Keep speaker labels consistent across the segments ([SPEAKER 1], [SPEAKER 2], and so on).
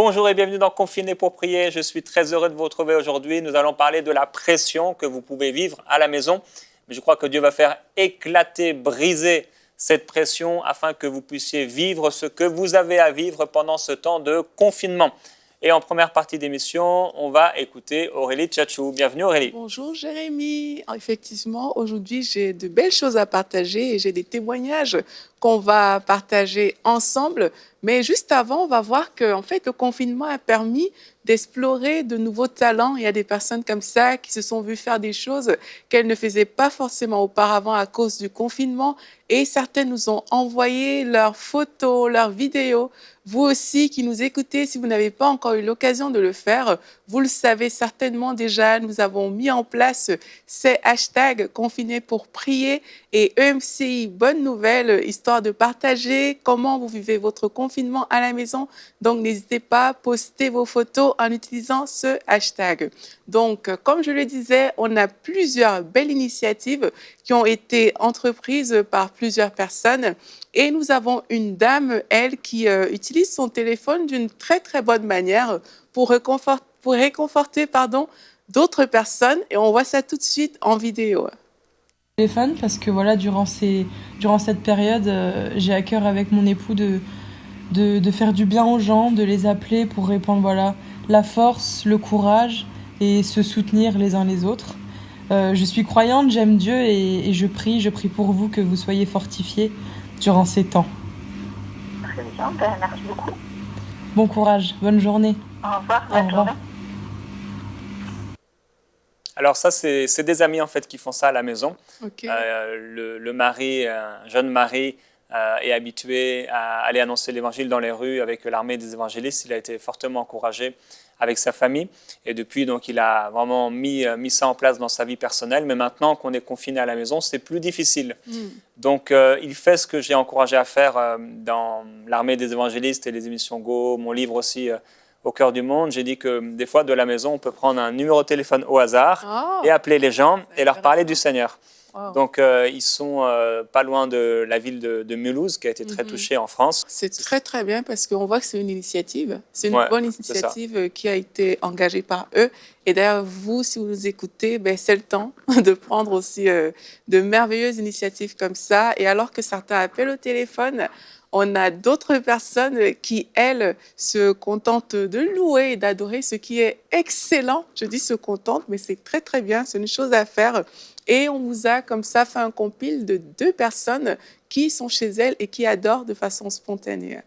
[SPEAKER 1] Bonjour et bienvenue dans Confiné pour prier. Je suis très heureux de vous retrouver aujourd'hui. Nous allons parler de la pression que vous pouvez vivre à la maison. Mais je crois que Dieu va faire éclater, briser cette pression afin que vous puissiez vivre ce que vous avez à vivre pendant ce temps de confinement. Et en première partie d'émission, on va écouter Aurélie Tchatchou. Bienvenue Aurélie.
[SPEAKER 2] Bonjour Jérémy. Effectivement, aujourd'hui, j'ai de belles choses à partager et j'ai des témoignages qu'on va partager ensemble. Mais juste avant, on va voir que en fait, le confinement a permis d'explorer de nouveaux talents. Il y a des personnes comme ça qui se sont vues faire des choses qu'elles ne faisaient pas forcément auparavant à cause du confinement. Et certaines nous ont envoyé leurs photos, leurs vidéos. Vous aussi qui nous écoutez, si vous n'avez pas encore eu l'occasion de le faire, vous le savez certainement déjà, nous avons mis en place ces hashtags confinés pour prier et EMCI Bonne Nouvelle, histoire de partager comment vous vivez votre confinement à la maison. Donc, n'hésitez pas à poster vos photos en utilisant ce hashtag. Donc, comme je le disais, on a plusieurs belles initiatives qui ont été entreprises par plusieurs personnes. Et nous avons une dame, elle, qui utilise son téléphone d'une très, très bonne manière pour réconforter d'autres personnes. Et on voit ça tout de suite en vidéo.
[SPEAKER 3] Téléphone parce que voilà, durant cette période, j'ai à cœur avec mon époux de faire du bien aux gens, de les appeler pour répandre voilà, la force, le courage et se soutenir les uns les autres. Je suis croyante, j'aime Dieu et je prie pour vous que vous soyez fortifiés durant ces temps.
[SPEAKER 4] Très bien, merci beaucoup.
[SPEAKER 3] Bon courage, bonne journée.
[SPEAKER 4] Au revoir,
[SPEAKER 3] bonne journée.
[SPEAKER 1] Alors ça, c'est des amis en fait qui font ça à la maison.
[SPEAKER 2] Okay.
[SPEAKER 1] Le mari, un jeune mari, est habitué à aller annoncer l'évangile dans les rues avec l'armée des évangélistes. Il a été fortement encouragé avec sa famille et depuis, donc, il a vraiment mis ça en place dans sa vie personnelle. Mais maintenant qu'on est confiné à la maison, c'est plus difficile. Donc, il fait ce que j'ai encouragé à faire dans l'armée des évangélistes et les émissions Go, mon livre aussi, Au cœur du monde. J'ai dit que des fois, de la maison, on peut prendre un numéro de téléphone au hasard et appeler les gens et leur parler du Seigneur. Wow. Donc, ils sont pas loin de la ville de Mulhouse, qui a été très touchée en France.
[SPEAKER 2] C'est très, très bien parce qu'on voit que c'est une initiative. C'est une bonne initiative qui a été engagée par eux. Et d'ailleurs, vous, si vous nous écoutez, c'est le temps de prendre aussi de merveilleuses initiatives comme ça. Et alors que certains appellent au téléphone, on a d'autres personnes qui, elles, se contentent de louer et d'adorer, ce qui est excellent. Je dis se contentent, mais c'est très, très bien. C'est une chose à faire. Et on vous a comme ça fait un compil de 2 personnes qui sont chez elles et qui adorent de façon spontanée.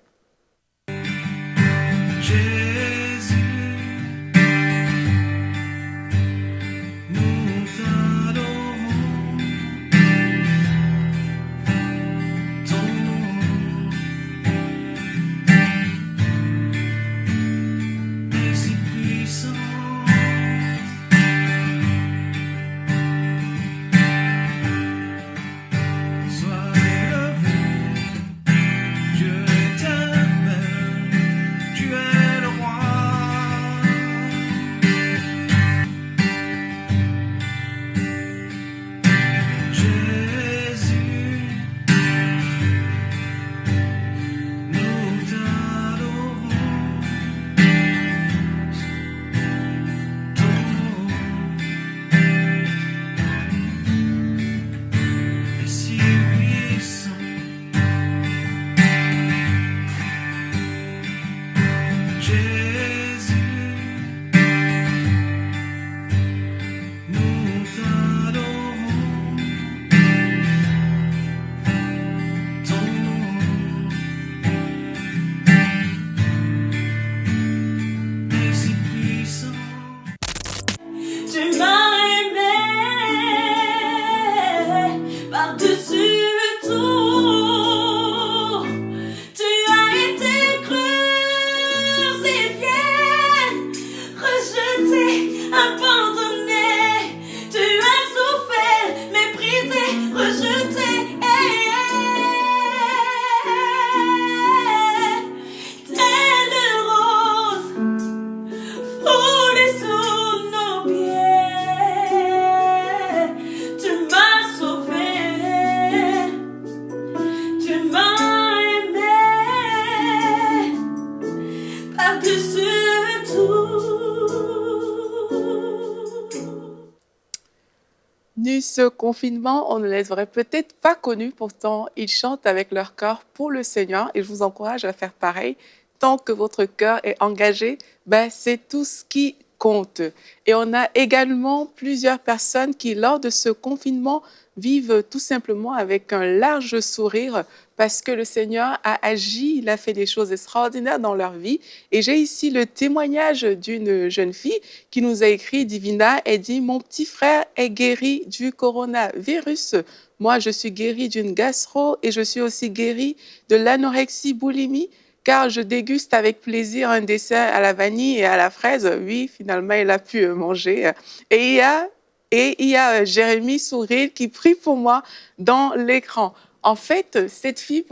[SPEAKER 5] Sois élevé, Dieu éternel.
[SPEAKER 2] ce confinement, on ne les aurait peut-être pas connus, pourtant ils chantent avec leur cœur pour le Seigneur et je vous encourage à faire pareil. Tant que votre cœur est engagé, c'est tout ce qui compte. Et on a également plusieurs personnes qui, lors de ce confinement, vivent tout simplement avec un large sourire parce que le Seigneur a agi, il a fait des choses extraordinaires dans leur vie. Et j'ai ici le témoignage d'une jeune fille qui nous a écrit, Divina, elle dit « Mon petit frère est guéri du coronavirus. Moi, je suis guérie d'une gastro et je suis aussi guérie de l'anorexie boulimie. Car je déguste avec plaisir un dessert à la vanille et à la fraise. » Oui, finalement, il a pu manger. Et il y a Jérémy Souril qui prie pour moi dans l'écran. En fait, cette fille,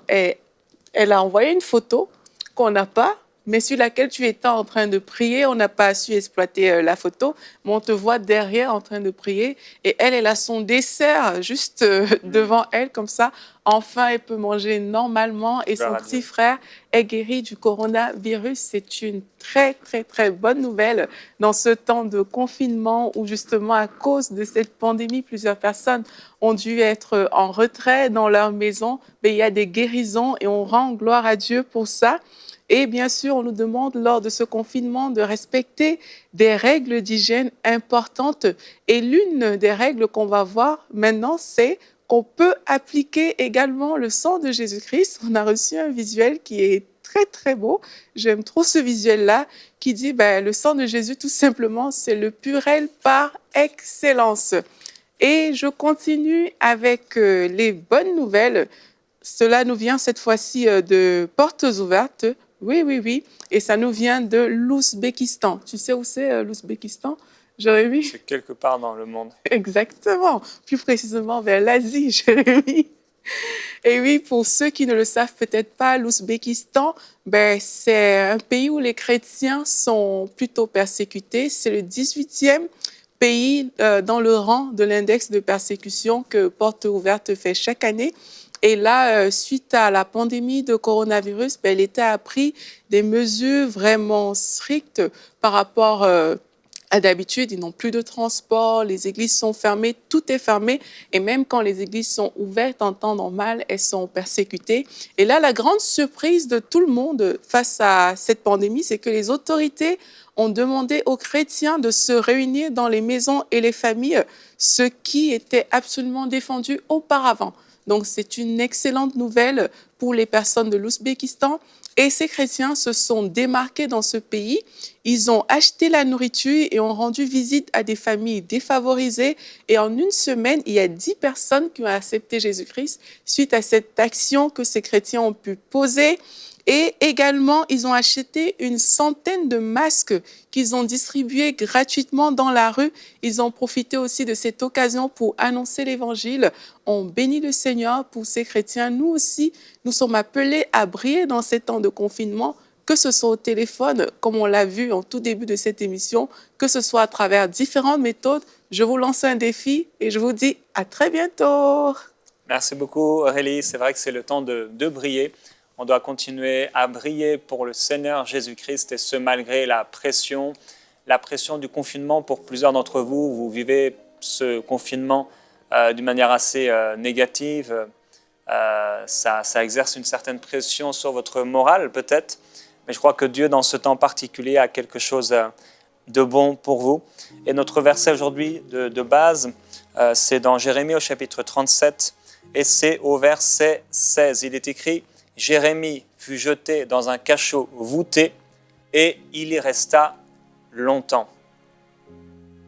[SPEAKER 2] elle a envoyé une photo qu'on n'a pas, mais sur laquelle tu étais en train de prier. On n'a pas su exploiter la photo, mais on te voit derrière en train de prier. Et elle a son dessert juste devant elle, comme ça. Enfin, elle peut manger normalement. Et son petit frère est guéri du coronavirus. C'est une très, très, très bonne nouvelle dans ce temps de confinement où, justement, à cause de cette pandémie, plusieurs personnes ont dû être en retrait dans leur maison. Mais il y a des guérisons et on rend gloire à Dieu pour ça. Et bien sûr, on nous demande lors de ce confinement de respecter des règles d'hygiène importantes. Et l'une des règles qu'on va voir maintenant, c'est qu'on peut appliquer également le sang de Jésus-Christ. On a reçu un visuel qui est très, très beau. J'aime trop ce visuel-là qui dit le sang de Jésus, tout simplement, c'est le purel par excellence. Et je continue avec les bonnes nouvelles. Cela nous vient cette fois-ci de Portes Ouvertes. Oui. Et ça nous vient de l'Ouzbékistan. Tu sais où c'est l'Ouzbékistan, Jérémy?
[SPEAKER 1] C'est quelque part dans le monde.
[SPEAKER 2] Exactement. Plus précisément vers l'Asie, Jérémy. Et oui, pour ceux qui ne le savent peut-être pas, l'Ouzbékistan, c'est un pays où les chrétiens sont plutôt persécutés. C'est le 18e pays dans le rang de l'index de persécution que Portes Ouvertes fait chaque année. Et là, suite à la pandémie de coronavirus, l'État a pris des mesures vraiment strictes par rapport à d'habitude. Ils n'ont plus de transport, les églises sont fermées, tout est fermé. Et même quand les églises sont ouvertes en temps normal, elles sont persécutées. Et là, la grande surprise de tout le monde face à cette pandémie, c'est que les autorités ont demandé aux chrétiens de se réunir dans les maisons et les familles, ce qui était absolument défendu auparavant. Donc, c'est une excellente nouvelle pour les personnes de l'Ouzbékistan. Et ces chrétiens se sont démarqués dans ce pays. Ils ont acheté la nourriture et ont rendu visite à des familles défavorisées. Et en une semaine, il y a 10 personnes qui ont accepté Jésus-Christ suite à cette action que ces chrétiens ont pu poser. Et également, ils ont acheté une centaine de masques qu'ils ont distribués gratuitement dans la rue. Ils ont profité aussi de cette occasion pour annoncer l'Évangile. On bénit le Seigneur pour ces chrétiens. Nous aussi, nous sommes appelés à briller dans ces temps de confinement, que ce soit au téléphone, comme on l'a vu en tout début de cette émission, que ce soit à travers différentes méthodes. Je vous lance un défi et je vous dis à très bientôt.
[SPEAKER 1] Merci beaucoup, Aurélie. C'est vrai que c'est le temps de briller. On doit continuer à briller pour le Seigneur Jésus-Christ et ce malgré la pression du confinement. Pour plusieurs d'entre vous, vous vivez ce confinement d'une manière assez négative. Ça exerce une certaine pression sur votre morale peut-être, mais je crois que Dieu dans ce temps particulier a quelque chose de bon pour vous. Et notre verset aujourd'hui de base, c'est dans Jérémie au chapitre 37 et c'est au verset 16. Il est écrit: Jérémie fut jeté dans un cachot voûté et il y resta longtemps.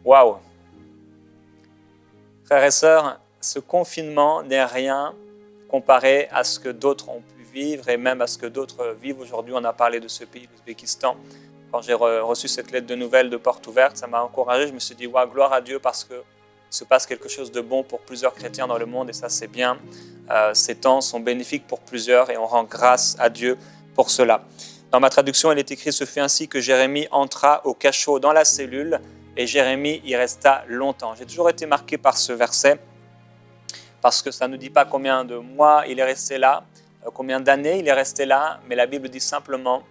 [SPEAKER 1] Waouh! Frères et sœurs, ce confinement n'est rien comparé à ce que d'autres ont pu vivre et même à ce que d'autres vivent aujourd'hui. On a parlé de ce pays, l'Ouzbékistan. Quand j'ai reçu cette lettre de nouvelles de Portes Ouvertes, ça m'a encouragé. Je me suis dit, waouh, gloire à Dieu parce que se passe quelque chose de bon pour plusieurs chrétiens dans le monde et ça c'est bien. Ces temps sont bénéfiques pour plusieurs et on rend grâce à Dieu pour cela. Dans ma traduction, il est écrit: ce fut ainsi que Jérémie entra au cachot dans la cellule et Jérémie y resta longtemps. J'ai toujours été marqué par ce verset parce que ça ne nous dit pas combien de mois il est resté là, combien d'années il est resté là, mais la Bible dit simplement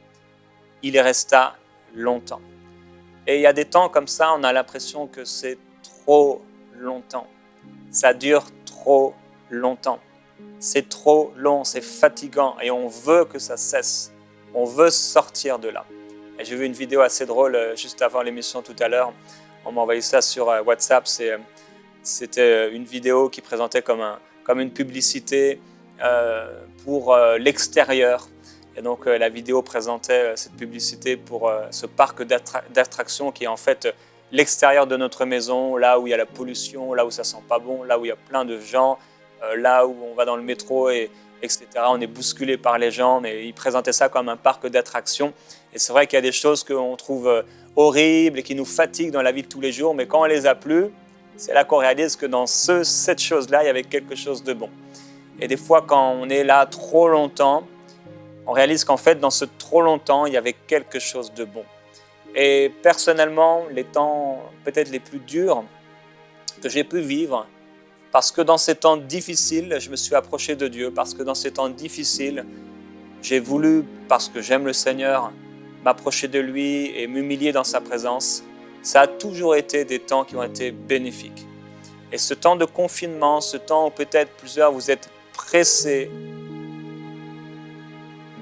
[SPEAKER 1] il y resta longtemps. Et il y a des temps comme ça, on a l'impression que c'est trop longtemps. ça dure trop longtemps. C'est trop long, c'est fatigant et on veut que ça cesse. On veut sortir de là. Et j'ai vu une vidéo assez drôle juste avant l'émission tout à l'heure. On m'a envoyé ça sur WhatsApp. C'était une vidéo qui présentait comme une publicité pour l'extérieur. Et donc la vidéo présentait cette publicité pour ce parc d'attractions qui est en fait l'extérieur de notre maison, là où il y a la pollution, là où ça sent pas bon, là où il y a plein de gens, là où on va dans le métro, etc. On est bousculé par les gens, mais ils présentaient ça comme un parc d'attractions. Et c'est vrai qu'il y a des choses qu'on trouve horribles et qui nous fatiguent dans la vie de tous les jours, mais quand on les a plus, c'est là qu'on réalise que dans cette chose-là, il y avait quelque chose de bon. Et des fois, quand on est là trop longtemps, on réalise qu'en fait, dans ce trop longtemps, il y avait quelque chose de bon. Et personnellement, les temps peut-être les plus durs que j'ai pu vivre, parce que dans ces temps difficiles, je me suis approché de Dieu, parce que dans ces temps difficiles, j'ai voulu, parce que j'aime le Seigneur, m'approcher de lui et m'humilier dans sa présence. Ça a toujours été des temps qui ont été bénéfiques. Et ce temps de confinement, ce temps où peut-être plusieurs vous êtes pressés,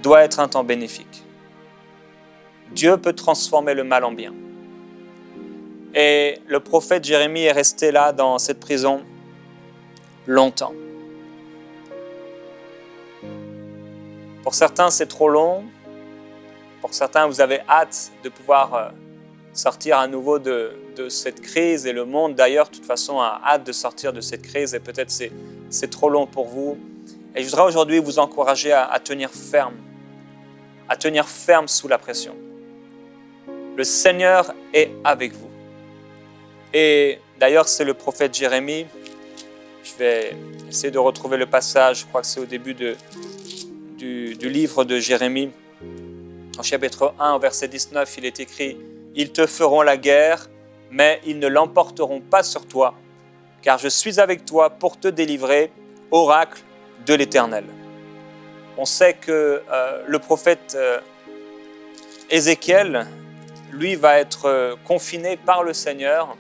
[SPEAKER 1] doit être un temps bénéfique. Dieu peut transformer le mal en bien. Et le prophète Jérémie est resté là dans cette prison longtemps. Pour certains, c'est trop long. Pour certains, vous avez hâte de pouvoir sortir à nouveau de cette crise. Et le monde, d'ailleurs, de toute façon, a hâte de sortir de cette crise. Et peut-être c'est trop long pour vous. Et je voudrais aujourd'hui vous encourager à tenir ferme sous la pression. Le Seigneur est avec vous. Et d'ailleurs, c'est le prophète Jérémie. Je vais essayer de retrouver le passage, je crois que c'est au début du livre de Jérémie. En chapitre 1, verset 19, il est écrit « Ils te feront la guerre, mais ils ne l'emporteront pas sur toi, car je suis avec toi pour te délivrer, oracle de l'Éternel. » On sait que le prophète Ézéchiel, lui, va être confiné par le Seigneur.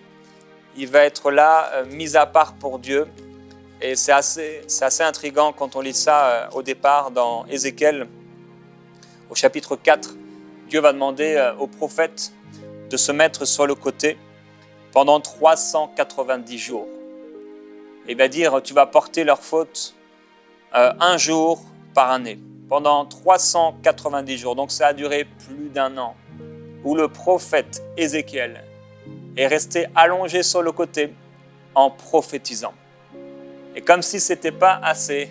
[SPEAKER 1] Il va être là, mis à part pour Dieu. Et c'est assez intriguant quand on lit ça au départ dans Ézéchiel, au chapitre 4. Dieu va demander au prophète de se mettre sur le côté pendant 390 jours. Et il va dire, tu vas porter leurs fautes un jour par année, pendant 390 jours. Donc ça a duré plus d'un an, où le prophète Ézéchiel est resté allongé sur le côté en prophétisant. Et comme si ce n'était pas assez,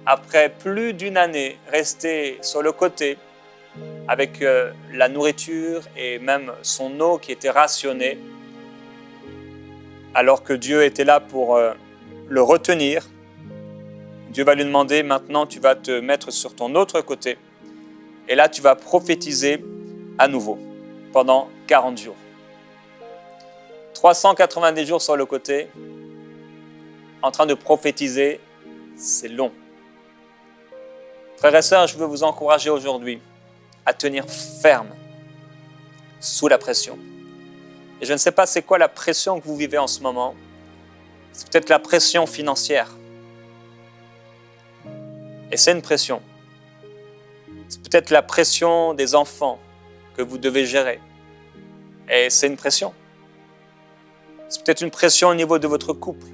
[SPEAKER 1] après plus d'une année resté sur le côté, avec la nourriture et même son eau qui était rationnée, alors que Dieu était là pour le retenir, Dieu va lui demander, maintenant tu vas te mettre sur ton autre côté, et là tu vas prophétiser à nouveau, pendant 40 jours. 390 jours sur le côté, en train de prophétiser, c'est long. Frères et sœurs, je veux vous encourager aujourd'hui à tenir ferme sous la pression. Et je ne sais pas c'est quoi la pression que vous vivez en ce moment. C'est peut-être la pression financière. Et c'est une pression. C'est peut-être la pression des enfants que vous devez gérer. Et c'est une pression. C'est peut-être une pression au niveau de votre couple.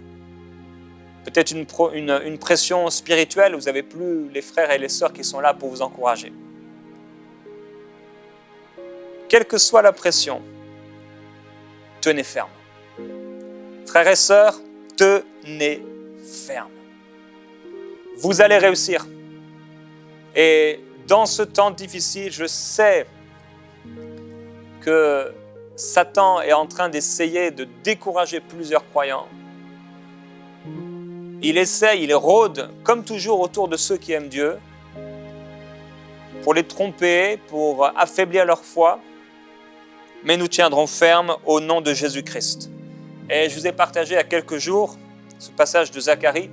[SPEAKER 1] Peut-être une pression spirituelle, vous n'avez plus les frères et les sœurs qui sont là pour vous encourager. Quelle que soit la pression, tenez ferme. Frères et sœurs, tenez ferme. Vous allez réussir. Et dans ce temps difficile, je sais que Satan est en train d'essayer de décourager plusieurs croyants. Il rôde, comme toujours, autour de ceux qui aiment Dieu, pour les tromper, pour affaiblir leur foi. Mais nous tiendrons ferme au nom de Jésus-Christ. Et je vous ai partagé il y a quelques jours ce passage de Zacharie,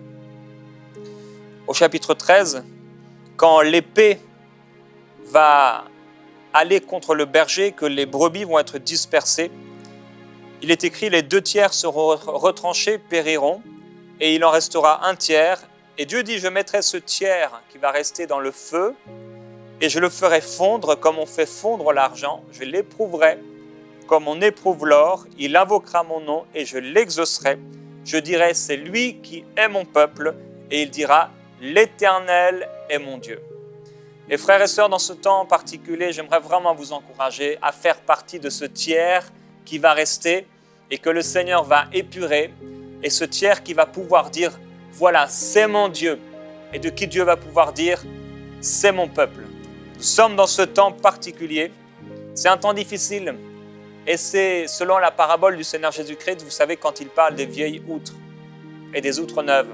[SPEAKER 1] au chapitre 13, quand l'épée va aller contre le berger, que les brebis vont être dispersées. Il est écrit, les 2 tiers seront retranchés, périront, et il en restera un tiers. Et Dieu dit, je mettrai ce tiers qui va rester dans le feu et je le ferai fondre comme on fait fondre l'argent. Je l'éprouverai comme on éprouve l'or. Il invoquera mon nom et je l'exaucerai. Je dirai, c'est lui qui est mon peuple, et il dira, l'Éternel est mon Dieu. Et frères et sœurs, dans ce temps particulier, j'aimerais vraiment vous encourager à faire partie de ce tiers qui va rester et que le Seigneur va épurer, et ce tiers qui va pouvoir dire, voilà, c'est mon Dieu, et de qui Dieu va pouvoir dire, c'est mon peuple. Nous sommes dans ce temps particulier, c'est un temps difficile, et c'est selon la parabole du Seigneur Jésus-Christ, vous savez, quand il parle des vieilles outres et des outres neuves.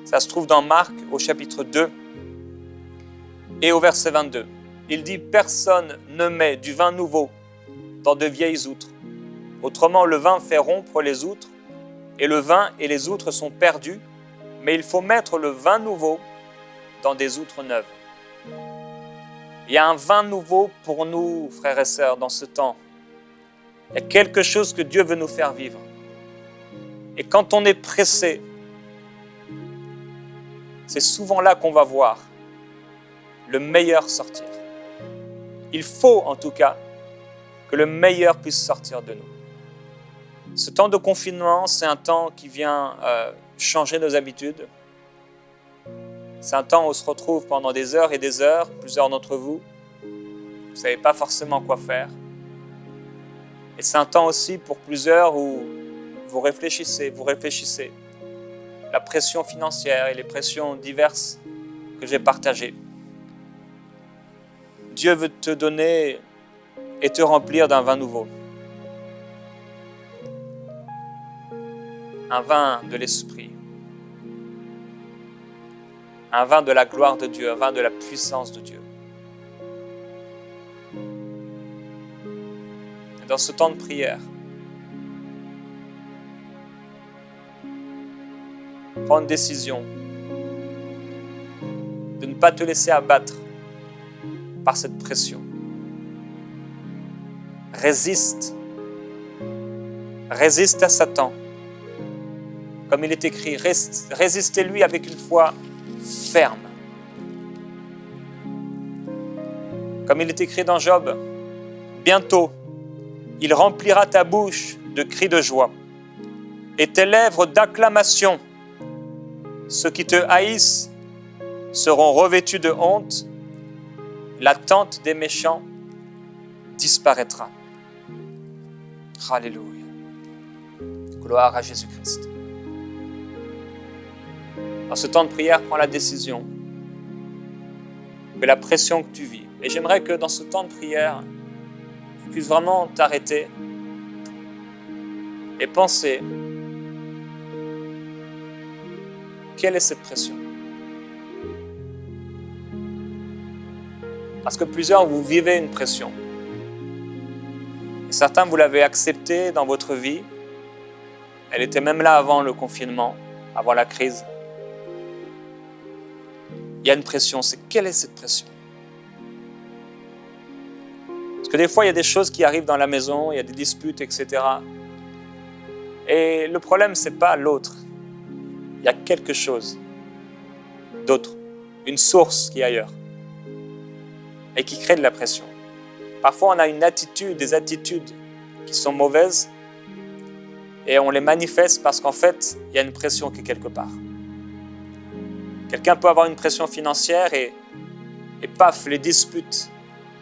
[SPEAKER 1] Ça se trouve dans Marc au chapitre 2 et au verset 22. Il dit, personne ne met du vin nouveau dans de vieilles outres. Autrement, le vin fait rompre les outres, et le vin et les outres sont perdus, mais il faut mettre le vin nouveau dans des outres neuves. Il y a un vin nouveau pour nous, frères et sœurs, dans ce temps. Il y a quelque chose que Dieu veut nous faire vivre. Et quand on est pressé, c'est souvent là qu'on va voir le meilleur sortir. Il faut en tout cas que le meilleur puisse sortir de nous. Ce temps de confinement, c'est un temps qui vient changer nos habitudes. C'est un temps où on se retrouve pendant des heures et des heures, plusieurs d'entre vous. Vous ne savez pas forcément quoi faire. Et c'est un temps aussi pour plusieurs où vous réfléchissez. La pression financière et les pressions diverses que j'ai partagées. Dieu veut te donner et te remplir d'un vin nouveau. Un vin de l'esprit. Un vin de la gloire de Dieu, un vin de la puissance de Dieu. Et dans ce temps de prière, prends une décision de ne pas te laisser abattre par cette pression. Résiste à Satan. Comme il est écrit, résistez-lui avec une foi ferme. Comme il est écrit dans Job, bientôt, il remplira ta bouche de cris de joie et tes lèvres d'acclamation. Ceux qui te haïssent seront revêtus de honte. La tente des méchants disparaîtra. Alléluia. Gloire à Jésus-Christ. Dans ce temps de prière, prends la décision que la pression que tu vis, et j'aimerais que dans ce temps de prière, tu puisses vraiment t'arrêter et penser, quelle est cette pression? Parce que plusieurs, vous vivez une pression. Et certains, vous l'avez acceptée dans votre vie. Elle était même là avant le confinement, avant la crise. Il y a une pression. Quelle est cette pression? Parce que des fois, il y a des choses qui arrivent dans la maison, il y a des disputes, etc. Et le problème, ce n'est pas l'autre. Il y a quelque chose d'autre, une source qui est ailleurs et qui crée de la pression. Parfois, on a des attitudes qui sont mauvaises et on les manifeste parce qu'en fait, il y a une pression qui est quelque part. Quelqu'un peut avoir une pression financière et paf, les disputes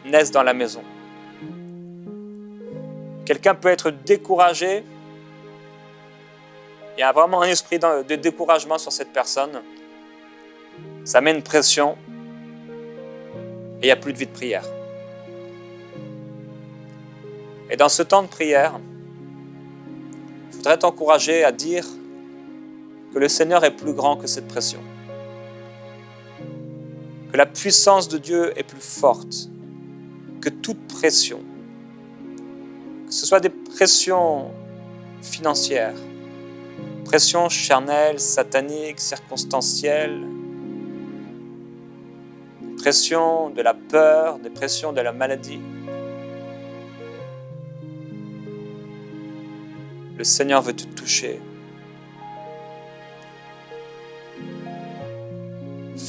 [SPEAKER 1] naissent dans la maison. Quelqu'un peut être découragé. Il y a vraiment un esprit de découragement sur cette personne. Ça met une pression et il n'y a plus de vie de prière. Et dans ce temps de prière, je voudrais t'encourager à dire que le Seigneur est plus grand que cette pression. Que la puissance de Dieu est plus forte que toute pression. Que ce soit des pressions financières, pressions charnelles, sataniques, circonstancielles, pression de la peur, des pressions de la maladie. Le Seigneur veut te toucher.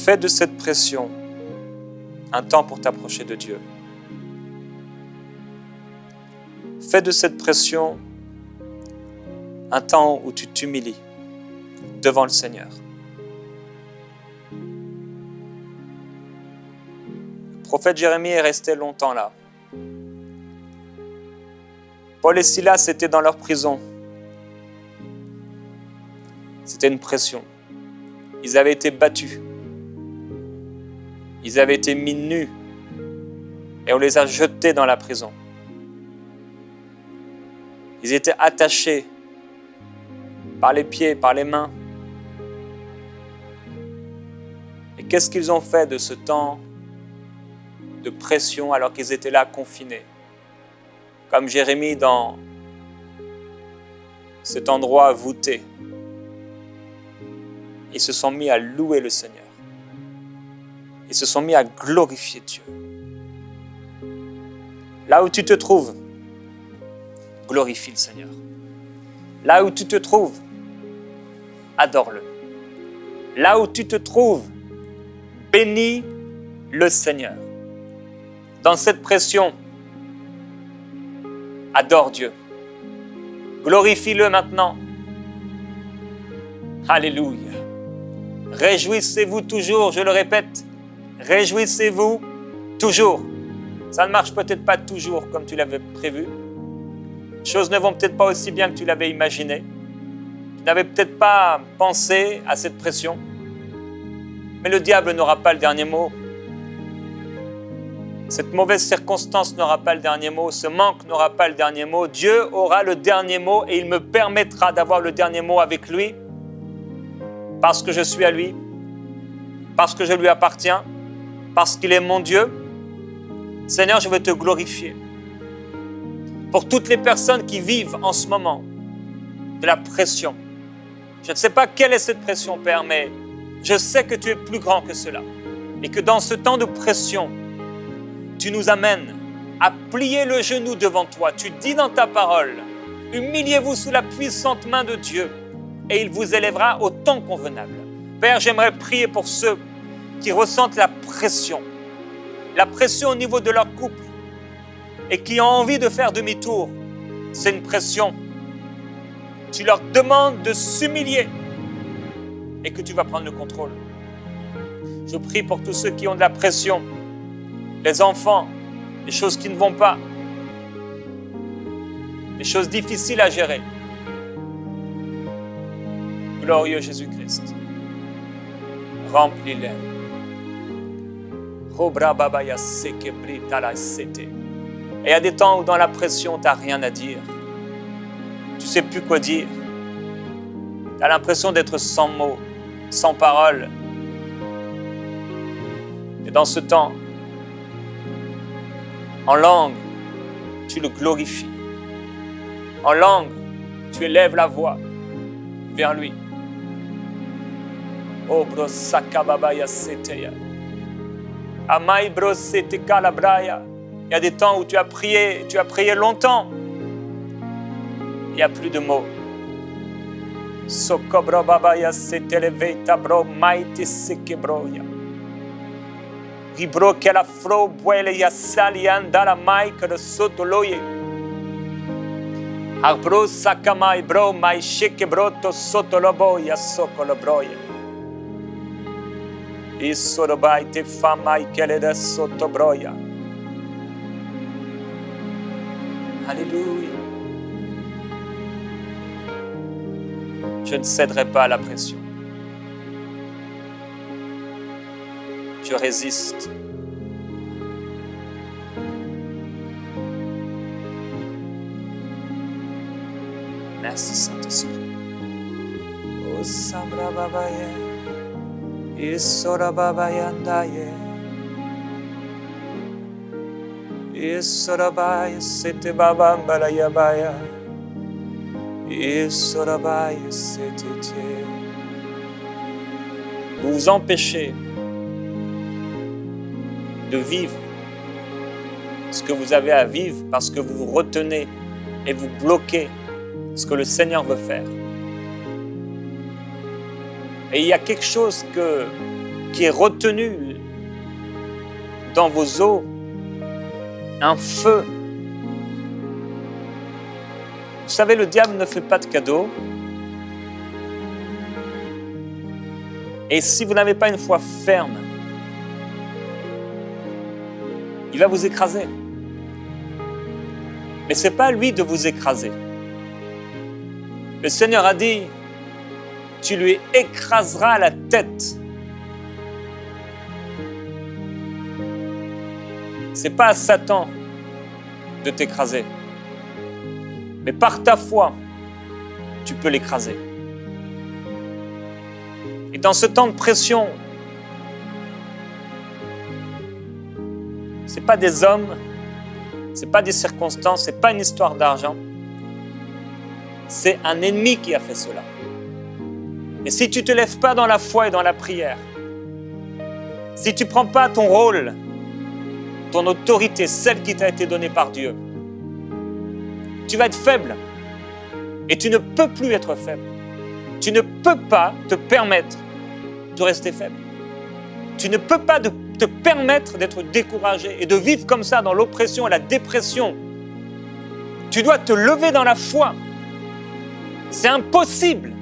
[SPEAKER 1] Fais de cette pression un temps pour t'approcher de Dieu. Fais de cette pression un temps où tu t'humilies devant le Seigneur. Le prophète Jérémie est resté longtemps là. Paul et Silas étaient dans leur prison. C'était une pression. Ils avaient été battus. Ils avaient été mis nus. Et on les a jetés dans la prison. Ils étaient attachés par les pieds, par les mains. Et qu'est-ce qu'ils ont fait de ce temps de pression alors qu'ils étaient là confinés? Comme Jérémie dans cet endroit voûté. Ils se sont mis à louer le Seigneur. Ils se sont mis à glorifier Dieu. Là où tu te trouves, glorifie le Seigneur. Là où tu te trouves, adore-le. Là où tu te trouves, bénis le Seigneur. Dans cette pression, adore Dieu. Glorifie-le maintenant. Alléluia. Réjouissez-vous toujours, je le répète. Réjouissez-vous toujours. Ça ne marche peut-être pas toujours comme tu l'avais prévu. Les choses ne vont peut-être pas aussi bien que tu l'avais imaginé. Tu n'avais peut-être pas pensé à cette pression. Mais le diable n'aura pas le dernier mot. Cette mauvaise circonstance n'aura pas le dernier mot. Ce manque n'aura pas le dernier mot. Dieu aura le dernier mot et il me permettra d'avoir le dernier mot avec lui parce que je suis à lui, parce que je lui appartiens, parce qu'il est mon Dieu. Seigneur, je veux te glorifier. Pour toutes les personnes qui vivent en ce moment de la pression. Je ne sais pas quelle est cette pression, Père, mais je sais que tu es plus grand que cela. Et que dans ce temps de pression, tu nous amènes à plier le genou devant toi. Tu dis dans ta parole, humiliez-vous sous la puissante main de Dieu et il vous élèvera au temps convenable. Père, j'aimerais prier pour ceux qui ressentent la pression au niveau de leur couple et qui ont envie de faire demi-tour. C'est une pression. Tu leur demandes de s'humilier et que tu vas prendre le contrôle. Je prie pour tous ceux qui ont de la pression, les enfants, les choses qui ne vont pas, les choses difficiles à gérer. Glorieux Jésus-Christ, remplis-les. Et il y a des temps où dans la pression, tu n'as rien à dire. Tu ne sais plus quoi dire. Tu as l'impression d'être sans mots, sans paroles. Et dans ce temps, en langue, tu le glorifies. En langue, tu élèves la voix vers lui. Oh, bro, sakababaya seteya. Amai bro, sete kalabraya. Il y a des temps où tu as prié longtemps. Il n'y a plus de mots. Sokobro babaya seteleveta bro, maite sekebroya. Ribro che la fro buele ya sali andala mai que le sotoloye. Arbro sakamai bro mai sheke broto sotolobo ya sokolobroya. Isorobai te famai kele da sotobroya. Alléluia. Je ne céderai pas à la pression. Je résiste. Merci Saint-Esprit. O Samra Babaye, Isora Babayandaye, Isora Baye, Sete Babambalayabaya, Isora Baye, Sete. Vous vous empêchez de vivre ce que vous avez à vivre parce que vous vous retenez et vous bloquez ce que le Seigneur veut faire. Et il y a quelque chose que qui est retenu dans vos os, un feu. Vous savez, le diable ne fait pas de cadeaux. Et si vous n'avez pas une foi ferme, il va vous écraser. Mais ce n'est pas à lui de vous écraser. Le Seigneur a dit, tu lui écraseras la tête. Ce n'est pas à Satan de t'écraser. Mais par ta foi, tu peux l'écraser. Et dans ce temps de pression, ce n'est pas des hommes, ce n'est pas des circonstances, ce n'est pas une histoire d'argent. C'est un ennemi qui a fait cela. Et si tu ne te lèves pas dans la foi et dans la prière, si tu ne prends pas ton rôle, ton autorité, celle qui t'a été donnée par Dieu, tu vas être faible. Et tu ne peux plus être faible. Tu ne peux pas te permettre de rester faible. Tu ne peux pas te permettre d'être découragé et de vivre comme ça dans l'oppression et la dépression. Tu dois te lever dans la foi. C'est impossible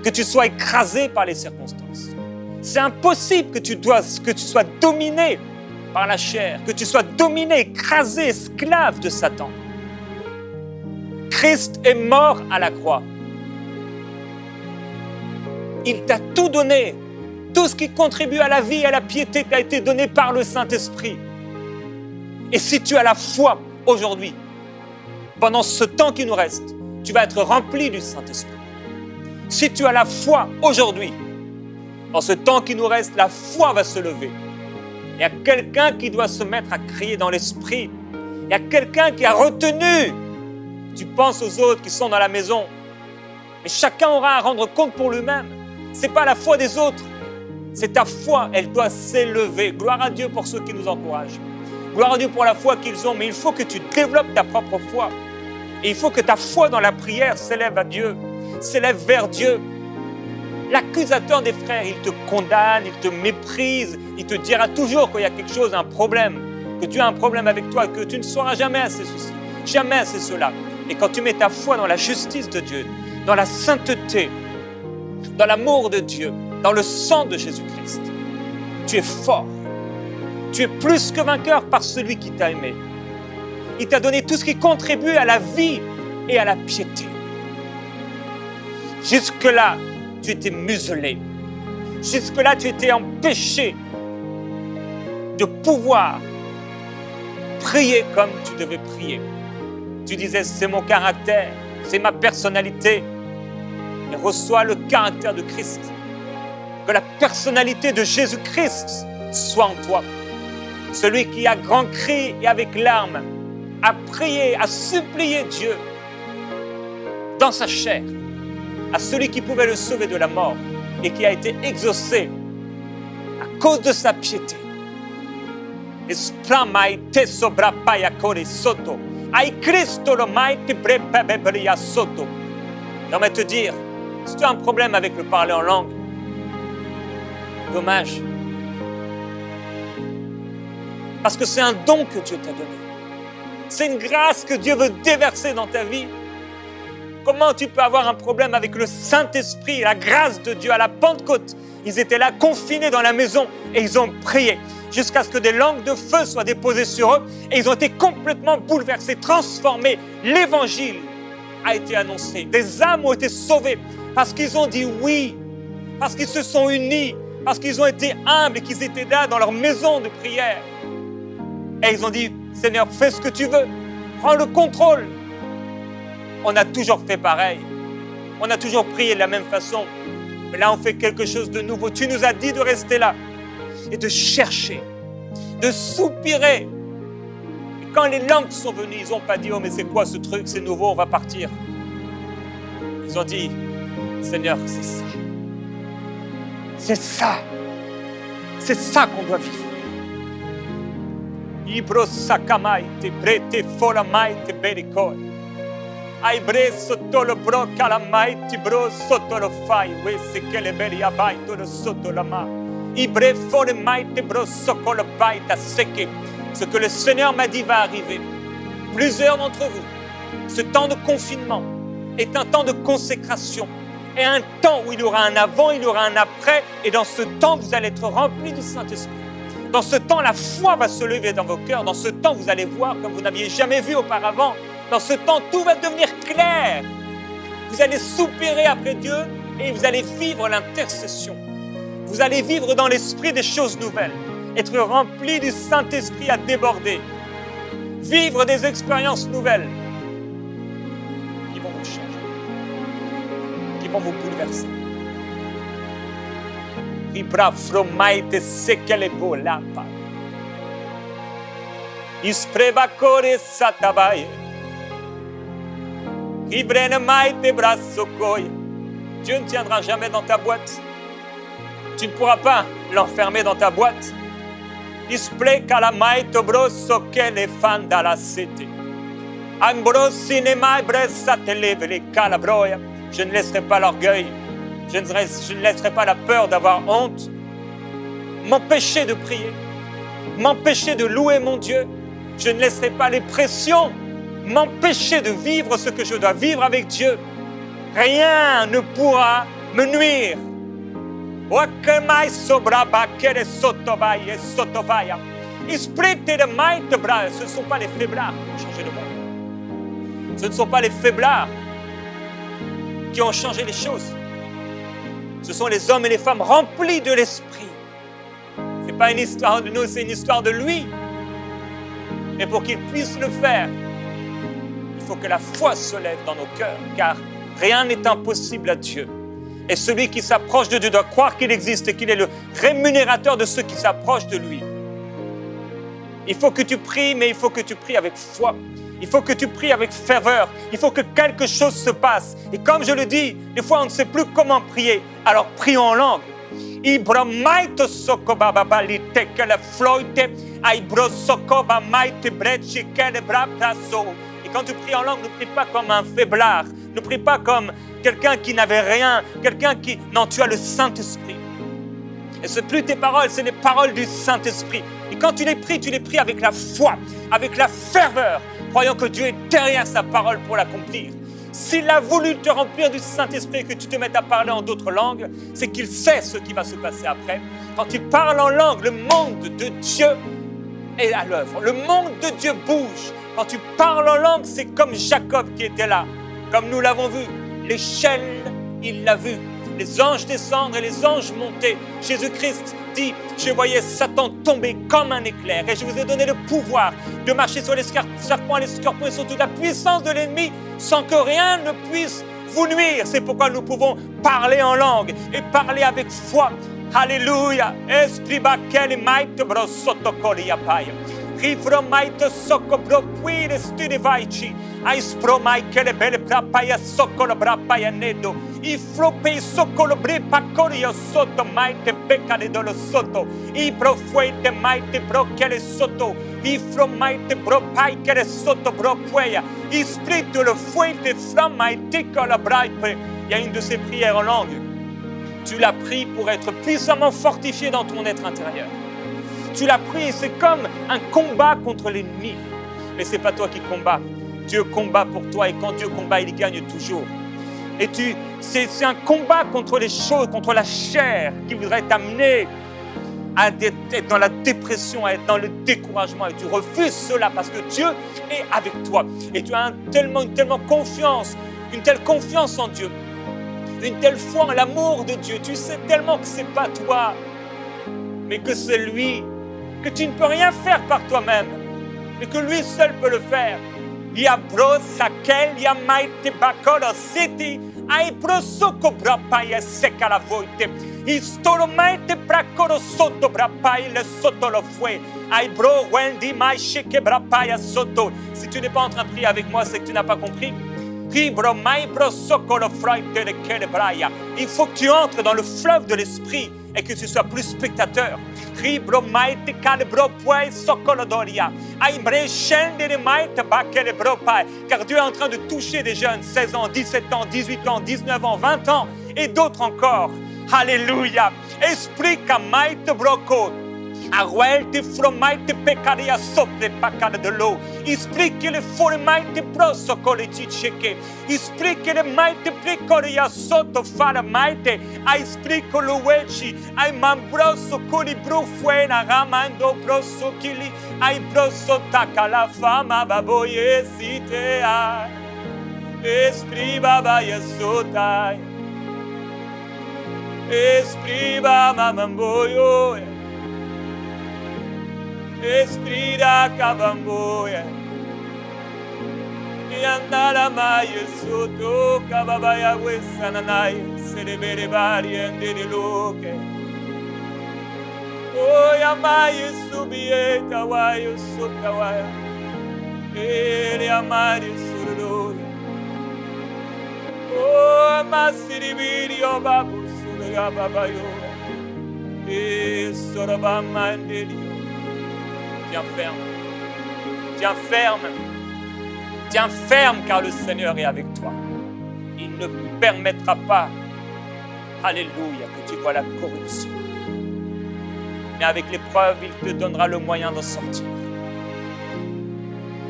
[SPEAKER 1] que tu sois écrasé par les circonstances. C'est impossible que tu sois dominé par la chair, que tu sois dominé, écrasé, esclave de Satan. Christ est mort à la croix. Il t'a tout donné. Tout ce qui contribue à la vie et à la piété t'a été donné par le Saint-Esprit. Et si tu as la foi aujourd'hui, pendant ce temps qui nous reste, tu vas être rempli du Saint-Esprit. Si tu as la foi aujourd'hui, dans ce temps qui nous reste, la foi va se lever. Il y a quelqu'un qui doit se mettre à crier dans l'esprit. Il y a quelqu'un qui a retenu. Tu penses aux autres qui sont dans la maison, mais chacun aura à rendre compte pour lui-même. Ce n'est pas la foi des autres, c'est ta foi, elle doit s'élever. Gloire à Dieu pour ceux qui nous encouragent. Gloire à Dieu pour la foi qu'ils ont, mais il faut que tu développes ta propre foi. Et il faut que ta foi dans la prière s'élève à Dieu, s'élève vers Dieu. L'accusateur des frères, il te condamne, il te méprise, il te dira toujours qu'il y a quelque chose, un problème, que tu as un problème avec toi, que tu ne sauras jamais assez ceci, jamais assez cela. Et quand tu mets ta foi dans la justice de Dieu, dans la sainteté, dans l'amour de Dieu, dans le sang de Jésus-Christ, tu es fort. Tu es plus que vainqueur par celui qui t'a aimé. Il t'a donné tout ce qui contribue à la vie et à la piété. Jusque-là, tu étais muselé. Jusque-là, tu étais empêché de pouvoir prier comme tu devais prier. Tu disais, c'est mon caractère, c'est ma personnalité. Et reçois le caractère de Christ. Que la personnalité de Jésus-Christ soit en toi. Celui qui a grand cri et avec larmes a prié, a supplié Dieu dans sa chair, à celui qui pouvait le sauver de la mort et qui a été exaucé à cause de sa piété. J'aimerais te dire, si tu as un problème avec le parler en langue, dommage. Parce que c'est un don que Dieu t'a donné. C'est une grâce que Dieu veut déverser dans ta vie. Comment tu peux avoir un problème avec le Saint-Esprit, la grâce de Dieu à la Pentecôte? Ils étaient là, confinés dans la maison, et ils ont prié jusqu'à ce que des langues de feu soient déposées sur eux, et ils ont été complètement bouleversés, transformés. L'Évangile a été annoncé. Des âmes ont été sauvées parce qu'ils ont dit oui, parce qu'ils se sont unis, parce qu'ils ont été humbles et qu'ils étaient là dans leur maison de prière. Et ils ont dit, Seigneur, fais ce que tu veux, prends le contrôle. On a toujours fait pareil, on a toujours prié de la même façon, mais là on fait quelque chose de nouveau. Tu nous as dit de rester là et de chercher, de soupirer. Et quand les langues sont venues, ils n'ont pas dit, oh mais c'est quoi ce truc, c'est nouveau, on va partir. Ils ont dit, Seigneur, c'est ça. C'est ça. C'est ça qu'on doit vivre. Ibro sakamai te brete folamai te berikoi. Aibre sotto lo bro calamai ti bro sotto lo fai. We se che le beli abai to lo sotto la ma. Ce que le Seigneur m'a dit va arriver. Plusieurs d'entre vous, ce temps de confinement est un temps de consécration. Et un temps où il y aura un avant, il y aura un après. Et dans ce temps, vous allez être remplis du Saint-Esprit. Dans ce temps, la foi va se lever dans vos cœurs. Dans ce temps, vous allez voir comme vous n'aviez jamais vu auparavant. Dans ce temps, tout va devenir clair. Vous allez soupirer après Dieu et vous allez vivre l'intercession. Vous allez vivre dans l'esprit des choses nouvelles. Être remplis du Saint-Esprit à déborder. Vivre des expériences nouvelles qui vont vous changer, qui vont vous bouleverser. Ibra fromaite sekelebo lapa. Isprebacore satabaye. Ibrene maite brasokoye. Dieu ne tiendra jamais dans ta boîte. Tu ne pourras pas l'enfermer dans ta boîte. Isple kalamaite broso kele fanda la cité. Ambrosine mai bressa televele calabroya. Je ne laisserai pas l'orgueil. Je ne laisserai pas la peur d'avoir honte m'empêcher de prier, m'empêcher de louer mon Dieu. Je ne laisserai pas les pressions m'empêcher de vivre ce que je dois vivre avec Dieu. Rien ne pourra me nuire. Ce ne sont pas les faiblards qui ont changé le monde. Ce ne sont pas les faiblards qui ont changé les choses. Ce sont les hommes et les femmes remplis de l'Esprit. Ce n'est pas une histoire de nous, c'est une histoire de lui. Et pour qu'il puisse le faire, il faut que la foi se lève dans nos cœurs, car rien n'est impossible à Dieu. Et celui qui s'approche de Dieu doit croire qu'il existe et qu'il est le rémunérateur de ceux qui s'approchent de lui. Il faut que tu pries, mais il faut que tu pries avec foi. Il faut que tu pries avec ferveur. Il faut que quelque chose se passe. Et comme je le dis, des fois on ne sait plus comment prier. Alors prions en langue. Et quand tu pries en langue, ne prie pas comme un faiblard. Ne prie pas comme quelqu'un qui n'avait rien. Non, tu as le Saint-Esprit. Et ce n'est plus tes paroles, c'est les paroles du Saint-Esprit. Et quand tu les pries avec la foi, avec la ferveur, croyant que Dieu est derrière sa parole pour l'accomplir. S'il a voulu te remplir du Saint-Esprit et que tu te mettes à parler en d'autres langues, c'est qu'il sait ce qui va se passer après. Quand tu parles en langue, le monde de Dieu est à l'œuvre. Le monde de Dieu bouge. Quand tu parles en langue, c'est comme Jacob qui était là. Comme nous l'avons vu, l'échelle, il l'a vu. Les anges descendre et les anges monter. Jésus-Christ dit, je voyais Satan tomber comme un éclair et je vous ai donné le pouvoir de marcher sur les serpents et les scorpions et sur toute la puissance de l'ennemi sans que rien ne puisse vous nuire. C'est pourquoi nous pouvons parler en langue et parler avec foi. Alléluia. Esprit bakel maite bro sotokoria paia. Rifro maite soko bro puire studi vaici. Ais pro mai kele bele brapaya sokolo brapaya nedo. I flope sokolo brepa corio sotto maite peccare dolo sotto. I pro fuete maite bro kele sotto. I fro maite bro pai kele sotto bro pueya. I spirito lo fuete from maite kola braipe. Il y a une de ces prières en langue. Tu l'as pris pour être puissamment fortifié dans ton être intérieur. Tu l'as pris, c'est comme un combat contre l'ennemi. Mais ce n'est pas toi qui combats. Dieu combat pour toi et quand Dieu combat, il gagne toujours. Et c'est un combat contre les choses, contre la chair qui voudrait t'amener à être dans la dépression, à être dans le découragement. Et tu refuses cela parce que Dieu est avec toi. Et tu as une telle confiance en Dieu, une telle foi en l'amour de Dieu. Tu sais tellement que ce n'est pas toi, mais que c'est lui, que tu ne peux rien faire par toi-même, mais que lui seul peut le faire. Ya bro sakel ya maite bakolo city ai prosoko brapaya seka la voite istoro maite prakoro sotto brapaya le sotto lo fue ai bro wendi mai shike brapaya sotto. Si tu n'es pas en train de prier avec moi, c'est que tu n'as pas compris. Il faut que tu entres dans le fleuve de l'esprit et que tu sois plus spectateur. Car Dieu est en train de toucher des jeunes, 16 ans, 17 ans, 18 ans, 19 ans, 20 ans et d'autres encore. Alléluia. Esprit kamai te broko. Aruel te fromai te pecaria sopra pacada de l'eau. Esprit que le formai te prosso cole ti cheque. Esprit que le mai te precoria sotto fara maite. A esprit que lo wechi. Ai mambroso coli brufuena ramando prosso kili. Ai prosso taca la fama baboye site ai. Esprit baba yesotai. Esprit baba mamboyo. Esprit da cabamboya. E andara mai sotto cababaya wesananai. Se le vere varie andere loche. Oh yamai subieta wayo sotawaya. E le amari surdoya. Oh masiribiri o babu suya babayo. E sorabamandeli. Tiens ferme, tiens ferme, tiens ferme car le Seigneur est avec toi. Il ne permettra pas, alléluia, que tu vois la corruption. Mais avec l'épreuve, il te donnera le moyen d'en sortir.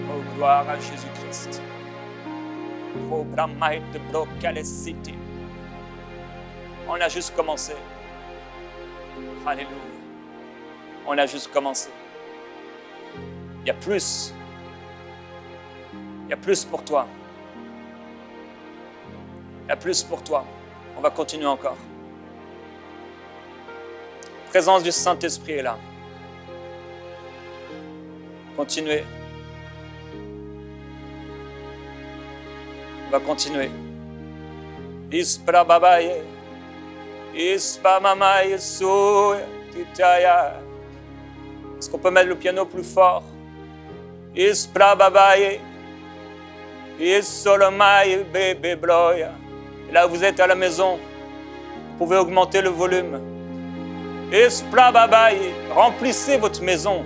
[SPEAKER 1] Oh, gloire à Jésus-Christ. Oh, Brahmaï de Brocalesiti. On a juste commencé. Alléluia. On a juste commencé. Il y a plus. Il y a plus pour toi. Il y a plus pour toi. On va continuer encore. La présence du Saint-Esprit est là. Continuez. On va continuer. Ispra babaye. Ispa mamaye soya titaya. Est-ce qu'on peut mettre le piano plus fort? Ispra babaye, isolomaye bébé bloya. Et là, vous êtes à la maison, vous pouvez augmenter le volume. Ispra babaye, remplissez votre maison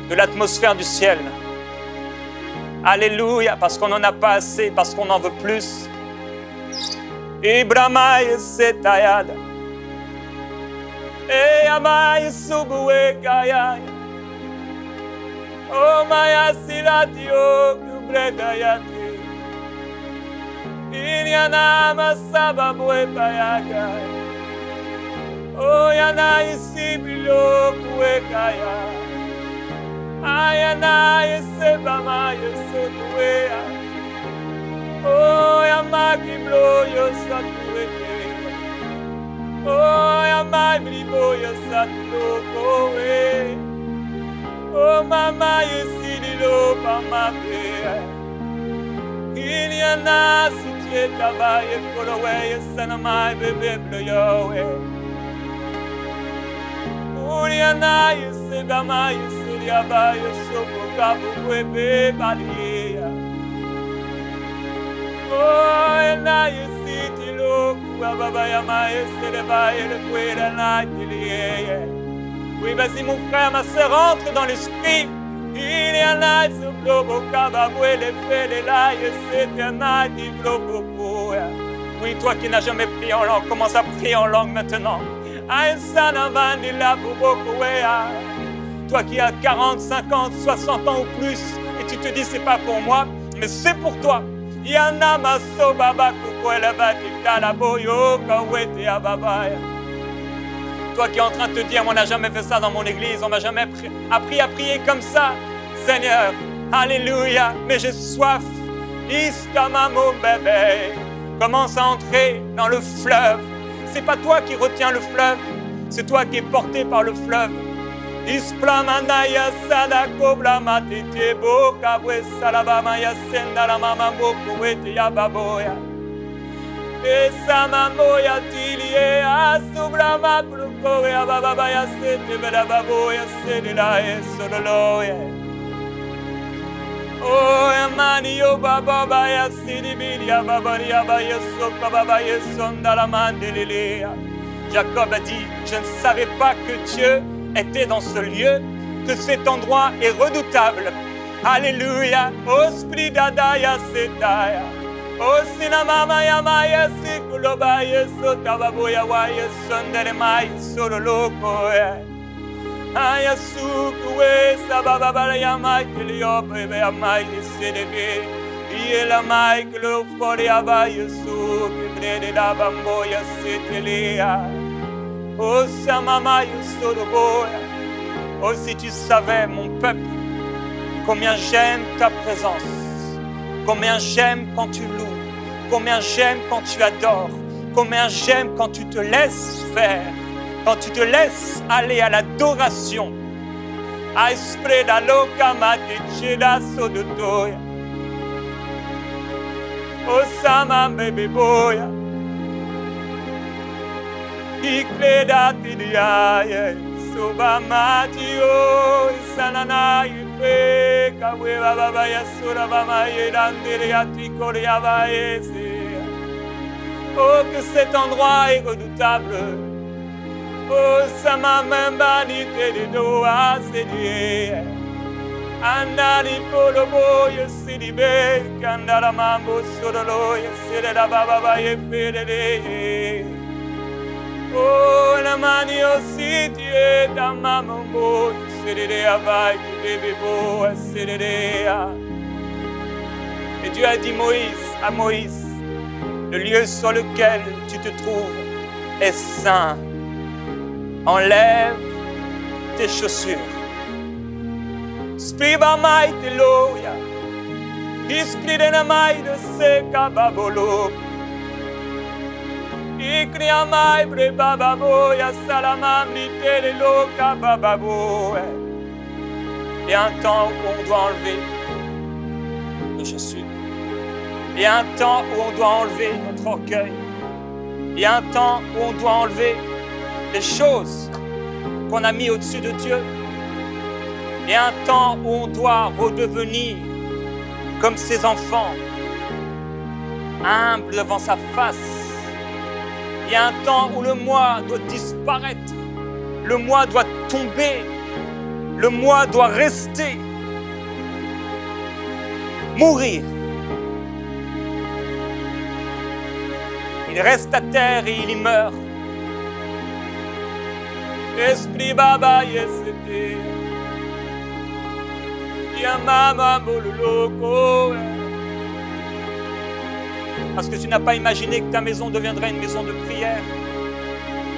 [SPEAKER 1] de l'atmosphère du ciel. Alléluia, parce qu'on n'en a pas assez, parce qu'on en veut plus. Ibramaye setayada. E amaye subue kaya. Oh maya silati o kubredayati. Inyana masaba bue payaga. Oh yana isibilo bue kaya. Ayana yeseba ma yesebuea. Oh yamaki blo yosatuete. Oh yamaki blo yosatuete. Oh mama yesidilo pamapea. Inyana sitieta ba yekorowe yesanamai bebeblo yowe. Unyana yesebama yesiriaba yesopo kabu webe balia. Oh ena yesitilo kuababa yama yeseleba yelekwela na tiliye. Oui, vas-y mon frère, ma sœur, entre dans l'esprit. Il y en a ce globo kababoué, les faits, les lailles, c'est un adi globo. Oui, toi qui n'as jamais prié en langue, commence à prier en langue maintenant. Toi qui as 40, 50, 60 ans ou plus, et tu te dis c'est pas pour moi, mais c'est pour toi. Yana maso baba kukwela batika la boyo kawete ababaya. Toi qui es en train de te dire, on n'a jamais fait ça dans mon église, on m'a jamais appris à prier comme ça. Seigneur, alléluia, mais j'ai soif. Istama mon bébé. Commence à entrer dans le fleuve. C'est pas toi qui retiens le fleuve, c'est toi qui es porté par le fleuve. Isplamanaya sadako blamatete boka bwe salabama ya senda la mama boku wete ya baboya. Esa mamoya tilie asubrama kruko ya baba ya sete bela baboya sede la esololoye. Oh amani yo baba ya sidibili ya baba ya soka baba ya sonda la mandelelea. Jacob a dit, je ne savais pas que Dieu était dans ce lieu, que cet endroit est redoutable. Alléluia. Ospri dadaya setaya. O sinamama ya maya sikulo ba yeso tababoya wa yesondere mai solo loko aya sukuwe sababa bara ya mai kilio bebe ya mai sedebe yela mai kilo fori ya ba yesu kibrede da bamboya setelea o samama yesoro boya. Oh si tu savais mon peuple combien j'aime ta présence, combien j'aime quand tu loues, combien j'aime quand tu adores, combien j'aime quand tu te laisses faire, quand tu te laisses aller à l'adoration. Aispreda loka matecheda sodotoya. Osama bebe boya. Ikleda tidiaye. Soba matio sanana ife kawe baba ya sura baba yandere ya tikore ya baese. Oh que cet endroit est redoutable. Oh ça m'a même banité de doa sédié. Andani polo boy sidibe kandara mambo sorolo yesere da baba ye fedele. Oh, la manio sitie da mambo, seredea vai, bébé beau, seredea. Et Dieu a dit à Moïse, le lieu sur lequel tu te trouves est saint. Enlève tes chaussures. Spriba mai te loya, ispride mai de seca babolo. Ikria mai bre bababoya salamamri tele loka bababo. Il y a un temps où on doit enlever nos chaussures. Il y a un temps où on doit enlever notre orgueil. Il y a un temps où on doit enlever les choses qu'on a mis au-dessus de Dieu. Il y a un temps où on doit redevenir comme ses enfants, humbles devant sa face. Il y a un temps où le moi doit disparaître, le moi doit tomber, le moi doit rester, mourir. Il reste à terre et il y meurt. Esprit baba yesete, yamama boloko. Parce que tu n'as pas imaginé que ta maison deviendrait une maison de prière.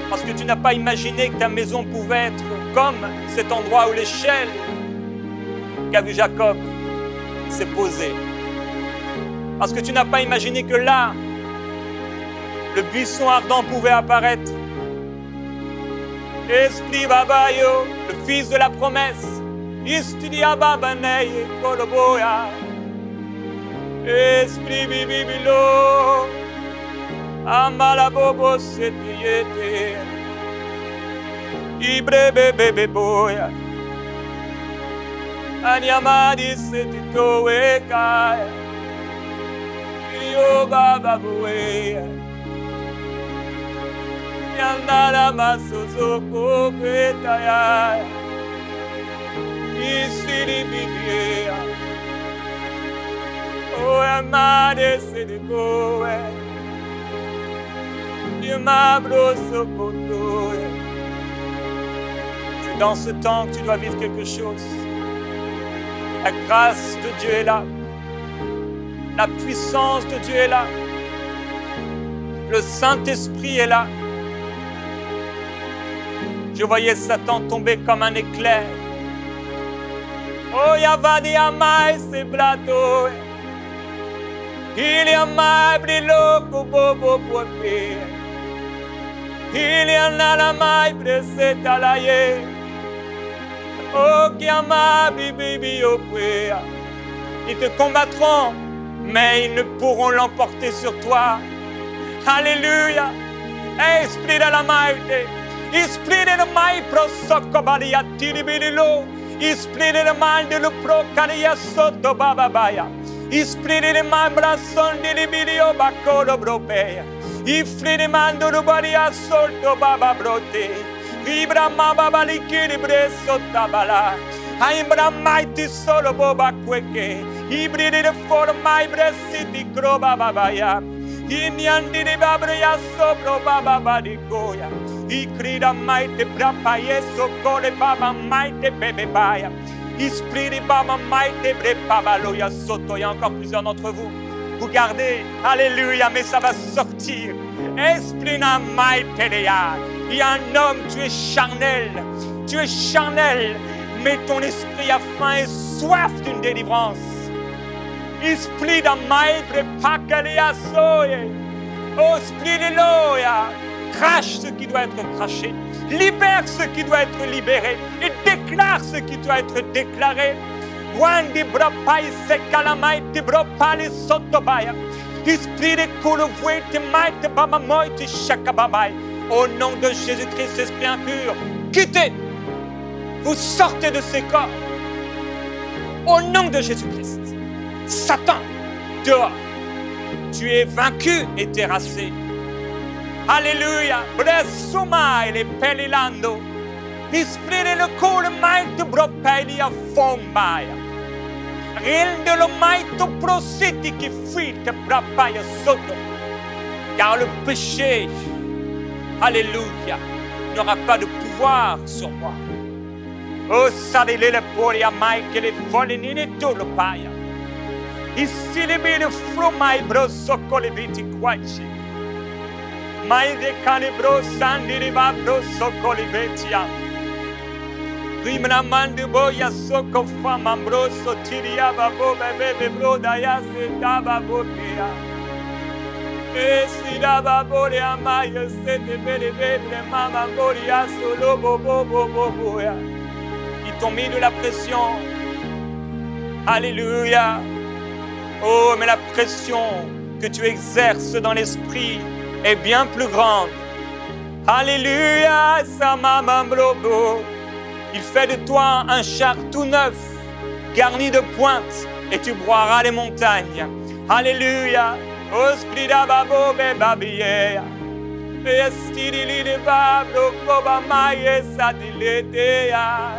[SPEAKER 1] Parce que tu n'as pas imaginé que ta maison pouvait être comme cet endroit où l'échelle qu'a vu Jacob s'est posée. Parce que tu n'as pas imaginé que là, le buisson ardent pouvait apparaître. Esprit Babayo, le fils de la promesse. Istudia Babaneye Koloboya. Esprit bibibilo, amala bobo setiete, ibre bebe boya, anyamadi setito ekaya, yo baba boya, yandala masozo kopetaya, isiri bibia. Oh, amade se de goe, Dieu m'abrosse poto. C'est dans ce temps que tu dois vivre quelque chose. La grâce de Dieu est là, la puissance de Dieu est là, le Saint-Esprit est là. Je voyais Satan tomber comme un éclair. Oh, yavadi amai se blato. Il y a mai briloko bobo pope. Il y en a la mai presse talaye. Oh, qui a ma bibi opé. Ils te combattront, mais ils ne pourront l'emporter sur toi. Alléluia. Esprit de la maite. Esprit de la mai prosoko baria tiribilo. Esprit de la mai de lo procaria sotto bababaya. Esprit de membra son di video bacolo bropea. Ifri de mando do baria solto baba brote. Ibra mababa likiri breso tabala. Aimbra maiti solo boba queke. Ibride de forma ibresiti kroba babaya. Inyandi de babreya sobro baba badikoya. Ikrida maite brapaye sokole baba maite bebe baya. Esprit de baba maite bre baba loya soto. Il y a encore plusieurs d'entre vous. Vous gardez, alléluia, mais ça va sortir. Esprit na maite de ya. Il y a un homme, tu es charnel. Tu es charnel, mais ton esprit a faim et soif d'une délivrance. Esprit de maite pakalea soye. Oh, esprit de loya. Crache ce qui doit être craché. Libère ce qui doit être libéré. Et déclare ce qui doit être déclaré. Wandi brapai se kalamai te bropali sotobaya. Esprit de koulouvoué te maite bamamoy te chakababai. Au nom de Jésus-Christ, esprit impur, quittez. Vous sortez de ces corps. Au nom de Jésus-Christ. Satan, dehors. Tu es vaincu et terrassé. Alléluia. Bresuma et pelilando. Esprit de le coule maite bropelia fombaya. Rende le maite prositi qui fuit te brapaya soto. Car le péché, alléluia, n'aura pas de pouvoir sur moi. Oh, sadile le poria mai che le folinine tu lo paia. Ici le bide frumai brosso con le viti quaci. Mai de canibro sandi riva brosso con le vetia. Rimana mandi boia socco fama ambroso tiriava bo bebe bro daya se dava bokia. E si dava boria mai se te bere bebe mama boria solo bo bo bo bo boia. Ils t'ont mis de la pression. Alléluia. Oh, mais la pression que tu exerces dans l'esprit est bien plus grande. Alléluia. Samamamblobo. Il fait de toi un char tout neuf, garni de pointes, et tu broieras les montagnes. Alléluia. Osprida babo be babie. Estiri de bablo koba maye satiletea.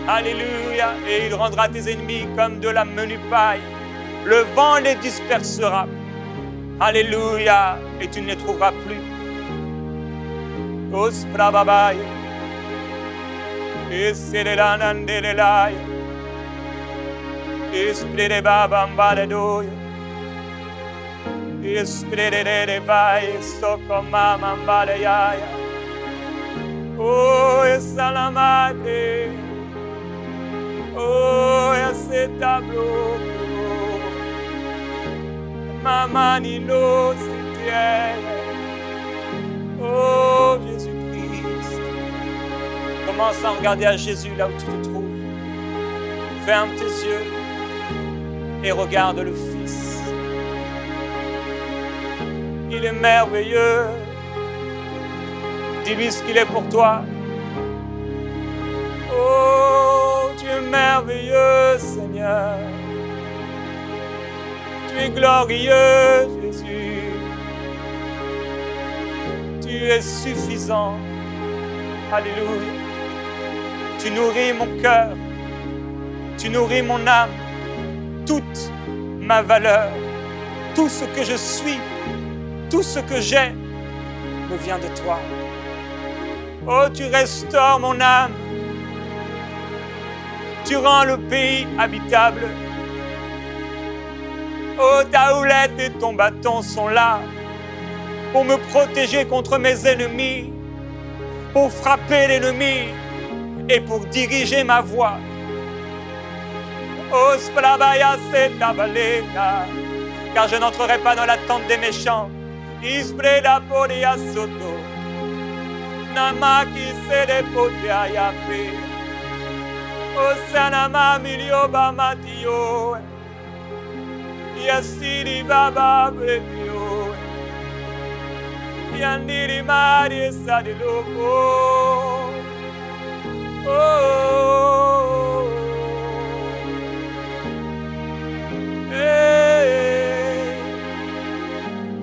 [SPEAKER 1] Alléluia. Et il rendra tes ennemis comme de la menue paille. Le vent les dispersera. Alléluia. Et tu ne les trouveras plus. Osprababaya. Eserelanandelelaya. Esprerebabambaredoya. Esprererevaye sokomamambareyaya. Oh, essa la madre. Oh, esse tableau. Maman Nino, c'est oh, Jésus-Christ. Commence à regarder à Jésus là où tu te trouves. Ferme tes yeux et regarde le Fils. Il est merveilleux. Dis-lui ce qu'il est pour toi. Oh, tu es merveilleux, Seigneur. Tu es glorieux, Jésus. Tu es suffisant. Alléluia. Tu nourris mon cœur. Tu nourris mon âme. Toute ma valeur. Tout ce que je suis. Tout ce que j'ai me vient de toi. Oh, tu restaures mon âme. Tu rends le pays habitable. Oh, ta houlette et ton bâton sont là pour me protéger contre mes ennemis, pour frapper l'ennemi et pour diriger ma voie. Oh, splabaya seta baleta, car je n'entrerai pas dans la tente des méchants. Isbreda poria soto. Namaki sede potea yape. Osanama milioba matio. Yasiri baba bretio. Yandiri mari esa de loco. Oh. Hey.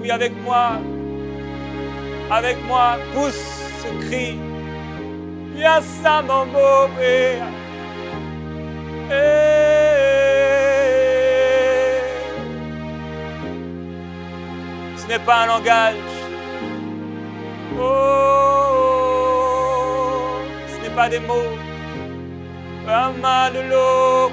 [SPEAKER 1] Oui, avec moi, pousse ce cri Yasamambobe. Ce n'est pas un langage. Oh, ce n'est pas des mots. Amaloko.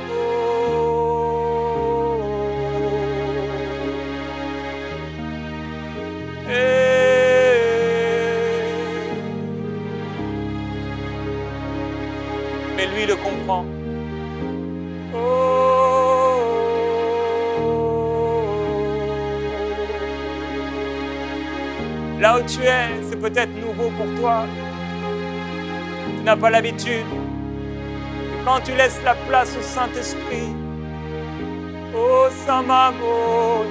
[SPEAKER 1] Mais lui le comprend. Là où tu es, c'est peut-être nouveau pour toi. Tu n'as pas l'habitude. Quand tu laisses la place au Saint-Esprit, oh Samamo,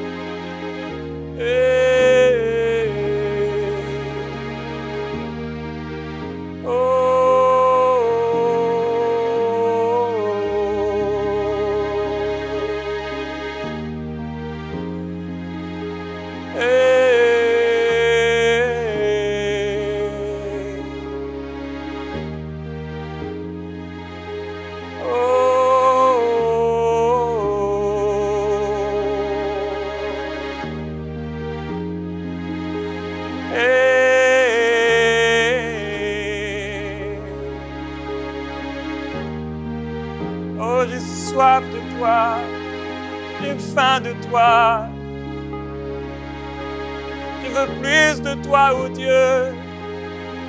[SPEAKER 1] oh, j'ai soif de toi, j'ai faim de toi. Je veux plus de toi, oh Dieu.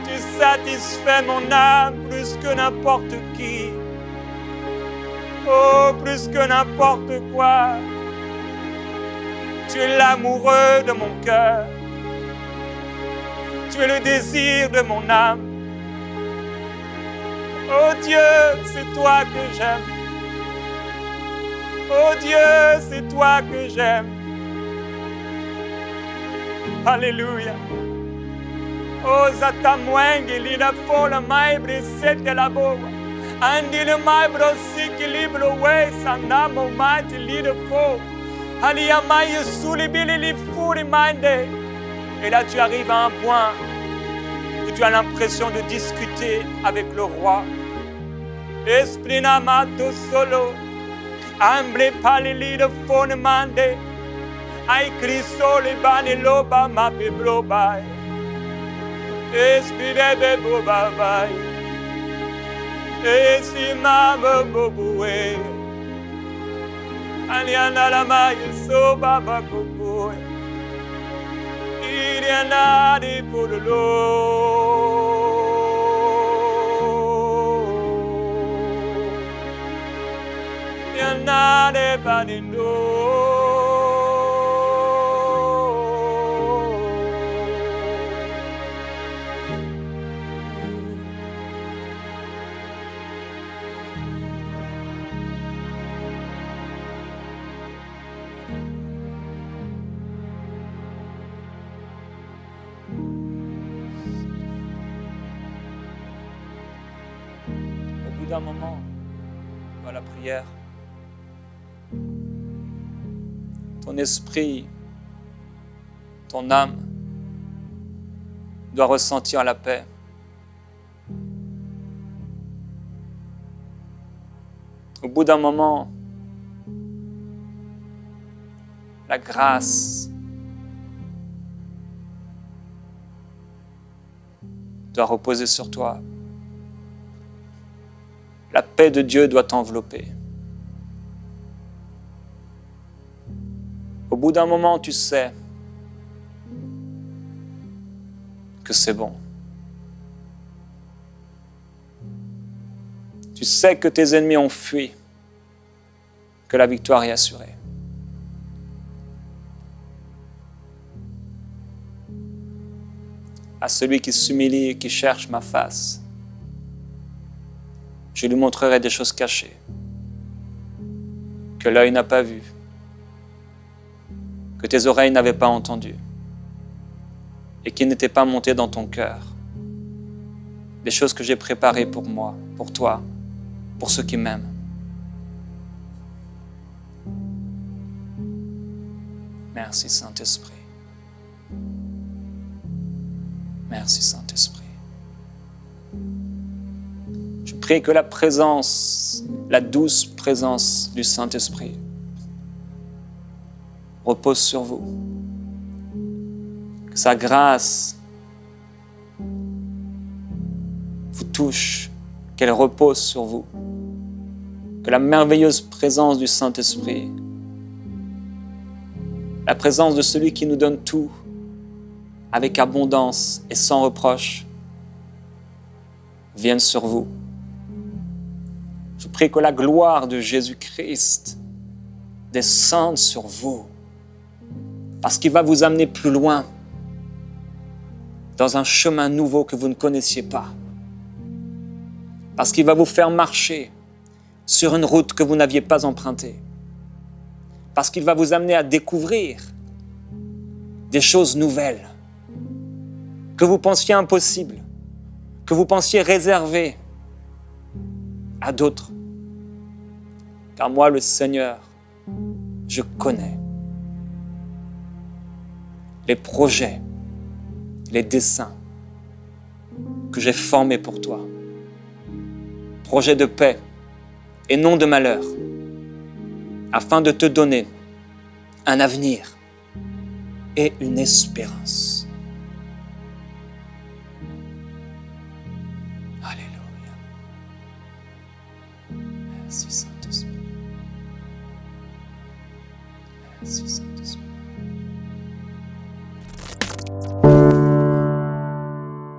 [SPEAKER 1] Tu satisfais mon âme plus que n'importe qui. Oh, plus que n'importe quoi. Tu es l'amoureux de mon cœur. Tu es le désir de mon âme. Oh Dieu, c'est toi que j'aime. Oh Dieu, c'est toi que j'aime. Alléluia. Oh Zatamwenge, lila fola mai brisette la boa. Andi le mai brosiki libro we sanamo mati lila fo. Alia mai sulibili li furi mande. Et là tu arrives à un point où tu as l'impression de discuter avec le roi. Esprit namato solo. Amble palili de fone mande. Ai Cristo le bani loba ma pe blobai. Espire de bobabai. Esima bobue. Aliana la mai so baba kokoe. Iriana di pololo. Iriana de banino. D'un moment à la prière, ton esprit, ton âme doit ressentir la paix. Au bout d'un moment, la grâce doit reposer sur toi. La paix de Dieu doit t'envelopper. Au bout d'un moment, tu sais que c'est bon. Tu sais que tes ennemis ont fui, que la victoire est assurée. À celui qui s'humilie et qui cherche ma face, je lui montrerai des choses cachées que l'œil n'a pas vues, que tes oreilles n'avaient pas entendues et qui n'étaient pas montées dans ton cœur. Des choses que j'ai préparées pour moi, pour toi, pour ceux qui m'aiment. Merci Saint-Esprit. Merci Saint-Esprit. prie que la présence, la douce présence du Saint-Esprit repose sur vous. Que sa grâce vous touche, qu'elle repose sur vous. Que la merveilleuse présence du Saint-Esprit, la présence de celui qui nous donne tout avec abondance et sans reproche, vienne sur vous. Je prie que la gloire de Jésus-Christ descende sur vous, parce qu'il va vous amener plus loin, dans un chemin nouveau que vous ne connaissiez pas, parce qu'il va vous faire marcher sur une route que vous n'aviez pas empruntée, parce qu'il va vous amener à découvrir des choses nouvelles que vous pensiez impossibles, que vous pensiez réservées à d'autres. Car moi, le Seigneur, je connais les projets, les desseins que j'ai formés pour toi. Projets de paix et non de malheur, afin de te donner un avenir et une espérance. Alléluia. Merci Saint-Esprit. Merci Saint-Esprit.